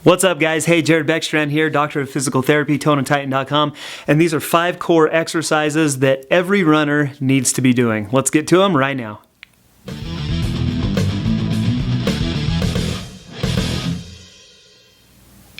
What's up, guys? Hey, Jared Beckstrand here, Doctor of Physical Therapy, ToneandTitan.com, and these are 5 core exercises that every runner needs to be doing. Let's get to them right now.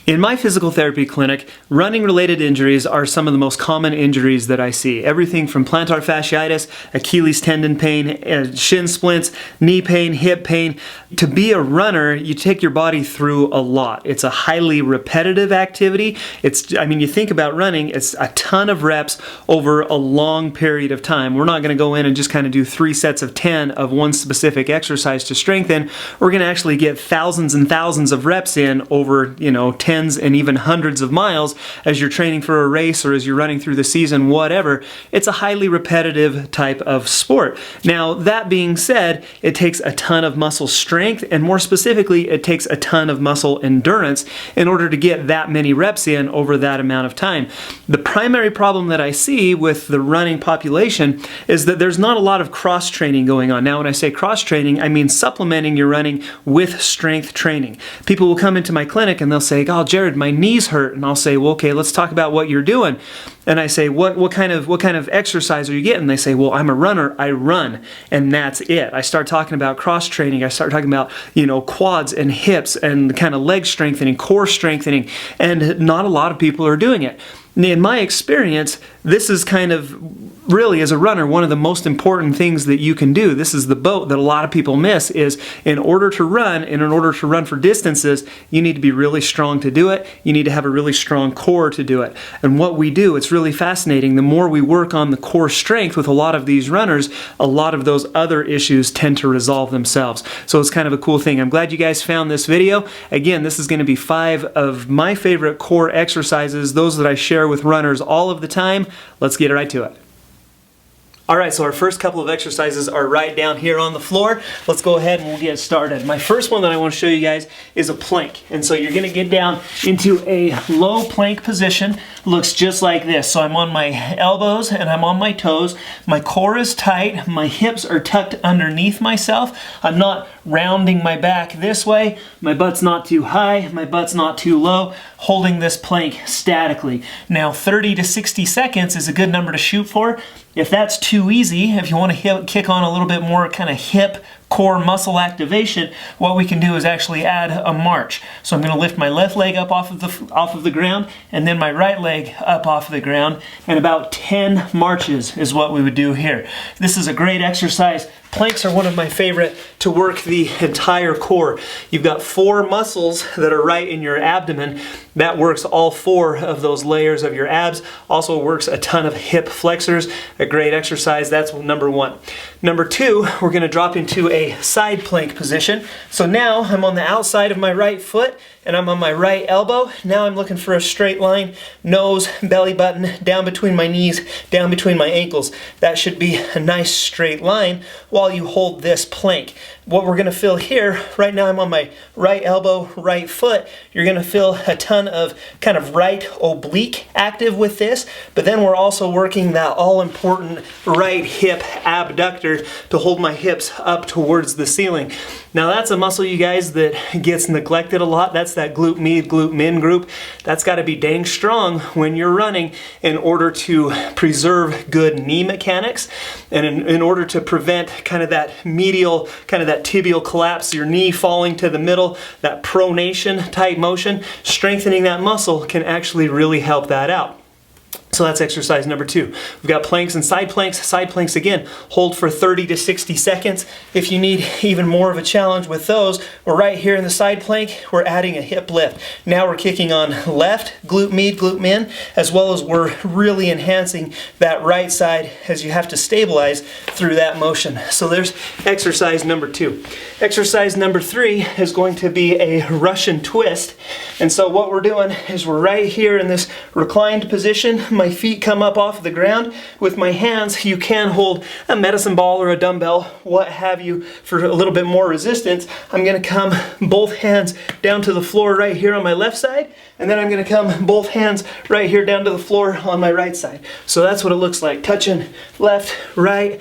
In my physical therapy clinic, running-related injuries are some of the most common injuries that I see. Everything from plantar fasciitis, Achilles tendon pain, shin splints, knee pain, hip pain. To be a runner, you take your body through a lot. It's a highly repetitive activity. You think about running, it's a ton of reps over a long period of time. We're not going to go in and just kind of do 3 sets of 10 of one specific exercise to strengthen. We're going to actually get thousands and thousands of reps in over, tens and even hundreds of miles as you're training for a race or as you're running through the season, whatever. It's a highly repetitive type of sport. Now, that being said, it takes a ton of muscle strength, and more specifically, it takes a ton of muscle endurance in order to get that many reps in over that amount of time. The primary problem that I see with the running population is that there's not a lot of cross-training going on. Now, when I say cross-training, I mean supplementing your running with strength training. People will come into my clinic and they'll say, "Oh, Jared, my knees hurt." And I'll say, "Well, okay, let's talk about what you're doing." And I say, what kind of exercise are you getting? They say, "Well, I'm a runner, I run." And that's it. I start talking about cross training. I start talking about, quads and hips and kind of leg strengthening, core strengthening, and not a lot of people are doing it. In my experience, this is kind of really, as a runner, one of the most important things that you can do. This is the boat that a lot of people miss, is in order to run, and in order to run for distances, you need to be really strong to do it. You need to have a really strong core to do it. And what we do, it's really fascinating. The more we work on the core strength with a lot of these runners, a lot of those other issues tend to resolve themselves. So it's kind of a cool thing. I'm glad you guys found this video. Again, this is going to be 5 of my favorite core exercises, those that I share with runners all of the time. Let's get right to it. Alright, so our first couple of exercises are right down here on the floor. Let's go ahead and we'll get started. My first one that I want to show you guys is a plank. And so you're going to get down into a low plank position. Looks just like this. So I'm on my elbows and I'm on my toes. My core is tight. My hips are tucked underneath myself. I'm not rounding my back this way. My butt's not too high. My butt's not too low. Holding this plank statically. Now 30 to 60 seconds is a good number to shoot for. If that's too easy, if you want to kick on a little bit more kind of hip core muscle activation, what we can do is actually add a march. So I'm going to lift my left leg up off of the ground, and then my right leg up off of the ground, and about 10 marches is what we would do here. This is a great exercise. Planks are one of my favorite to work the entire core. You've got 4 muscles that are right in your abdomen. That works all 4 of those layers of your abs. Also works a ton of hip flexors. A great exercise. That's number 1. Number 2, we're going to drop into a side plank position. So now I'm on the outside of my right foot and I'm on my right elbow. Now I'm looking for a straight line, nose, belly button, down between my knees, down between my ankles. That should be a nice straight line while you hold this plank. What we're going to feel here, right now I'm on my right elbow, right foot. You're going to feel a ton of kind of right oblique active with this, but then we're also working that all-important right hip abductor to hold my hips up towards the ceiling. Now that's a muscle, you guys, that gets neglected a lot. That's that glute med, glute min group. That's got to be dang strong when you're running in order to preserve good knee mechanics and in order to prevent kind of that medial, kind of that tibial collapse, your knee falling to the middle, that pronation type motion. Strengthening that muscle can actually really help that out. So that's exercise number 2. We've got planks and side planks. Side planks, again, hold for 30 to 60 seconds. If you need even more of a challenge with those, we're right here in the side plank. We're adding a hip lift. Now we're kicking on left glute med, glute min, as well as we're really enhancing that right side as you have to stabilize through that motion. So there's exercise number 2. Exercise number 3 is going to be a Russian twist. And so what we're doing is we're right here in this reclined position. My feet come up off the ground. With my hands, you can hold a medicine ball or a dumbbell, what have you, for a little bit more resistance. I'm going to come both hands down to the floor right here on my left side, and then I'm going to come both hands right here down to the floor on my right side. So that's what it looks like, touching left, right,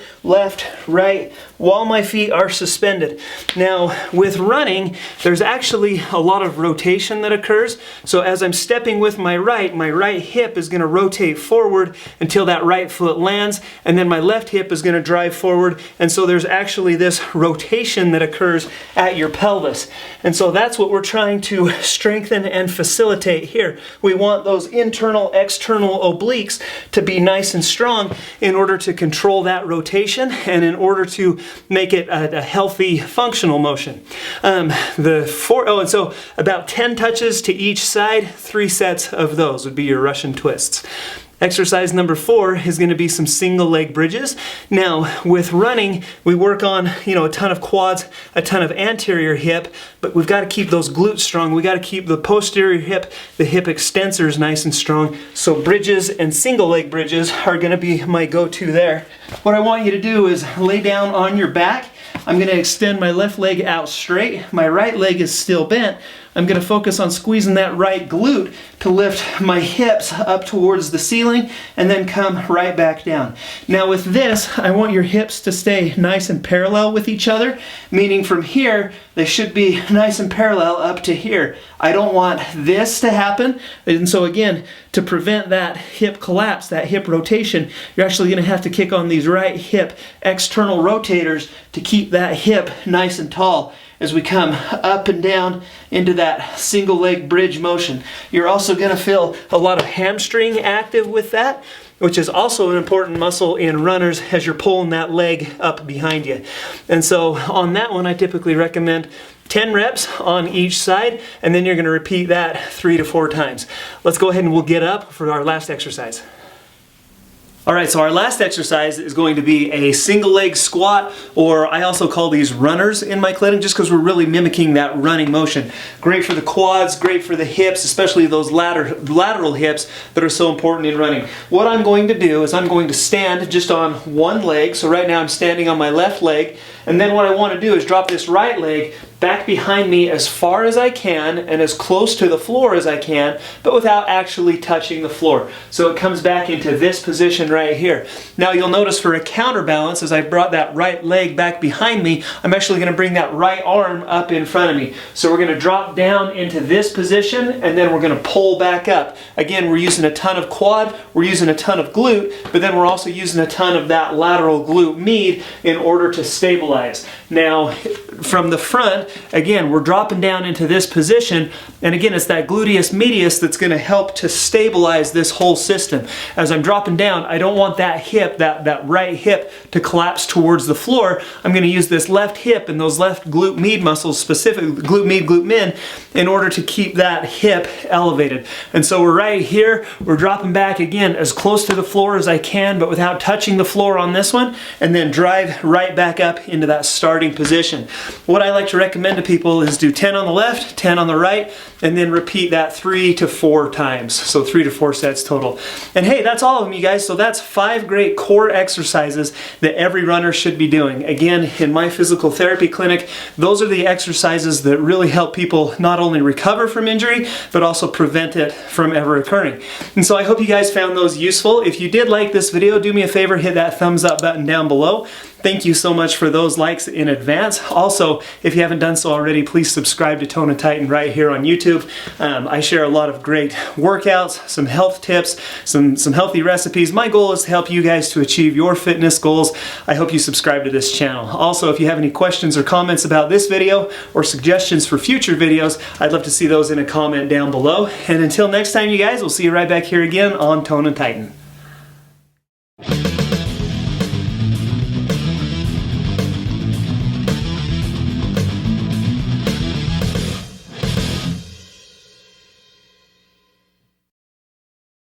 while my feet are suspended. Now, with running, there's actually a lot of rotation that occurs. So as I'm stepping with my right hip is going to rotate forward until that right foot lands, and then my left hip is going to drive forward, and so there's actually this rotation that occurs at your pelvis. And so that's what we're trying to strengthen and facilitate here. We want those internal, external obliques to be nice and strong in order to control that rotation and in order to make it a healthy functional motion. And so about 10 touches to each side, 3 sets of those would be your Russian twists. Exercise number 4 is going to be some single leg bridges. Now, with running, we work on, a ton of quads, a ton of anterior hip, but we've got to keep those glutes strong. We got to keep the posterior hip, the hip extensors nice and strong. So bridges and single leg bridges are going to be my go-to there. What I want you to do is lay down on your back. I'm going to extend my left leg out straight. My right leg is still bent. I'm going to focus on squeezing that right glute to lift my hips up towards the ceiling and then come right back down. Now with this, I want your hips to stay nice and parallel with each other, meaning from here, they should be nice and parallel up to here. I don't want this to happen. And so again, to prevent that hip collapse, that hip rotation, you're actually going to have to kick on these right hip external rotators to keep that hip nice and tall as we come up and down into that single leg bridge motion. You're also going to feel a lot of hamstring active with that, which is also an important muscle in runners as you're pulling that leg up behind you. And so on that one, I typically recommend 10 reps on each side, and then you're going to repeat that 3 to 4 times. Let's go ahead and we'll get up for our last exercise. All right, so our last exercise is going to be a single leg squat, or I also call these runners in my clinic just because we're really mimicking that running motion. Great for the quads, great for the hips, especially those lateral hips that are so important in running. What I'm going to do is I'm going to stand just on one leg. So right now I'm standing on my left leg, and then what I want to do is drop this right leg back behind me as far as I can and as close to the floor as I can, but without actually touching the floor. So it comes back into this position right here. Now you'll notice for a counterbalance, as I brought that right leg back behind me, I'm actually going to bring that right arm up in front of me. So we're going to drop down into this position and then we're going to pull back up. Again, we're using a ton of quad, we're using a ton of glute, but then we're also using a ton of that lateral glute med in order to stabilize. Now, from the front, again, we're dropping down into this position, and again, it's that gluteus medius that's going to help to stabilize this whole system. As I'm dropping down, I don't want that hip, that right hip, to collapse towards the floor. I'm going to use this left hip and those left glute med muscles, specifically glute med, glute min, in order to keep that hip elevated. And so we're right here, we're dropping back again as close to the floor as I can, but without touching the floor on this one, and then drive right back up into that starting position. What I like to recommend to people is do 10 on the left, 10 on the right, and then repeat that 3 to 4 times. So 3 to 4 sets total. And hey, that's all of them, you guys. So that's 5 great core exercises that every runner should be doing. Again, in my physical therapy clinic, those are the exercises that really help people not only recover from injury, but also prevent it from ever occurring. And so I hope you guys found those useful. If you did like this video, do me a favor, hit that thumbs up button down below. Thank you so much for those likes in advance. Also, if you haven't done so already, please subscribe to Tone and Tighten right here on YouTube. I share a lot of great workouts, some health tips, some healthy recipes. My goal is to help you guys to achieve your fitness goals. I hope you subscribe to this channel. Also, if you have any questions or comments about this video or suggestions for future videos, I'd love to see those in a comment down below. And until next time, you guys, we'll see you right back here again on Tone and Tighten.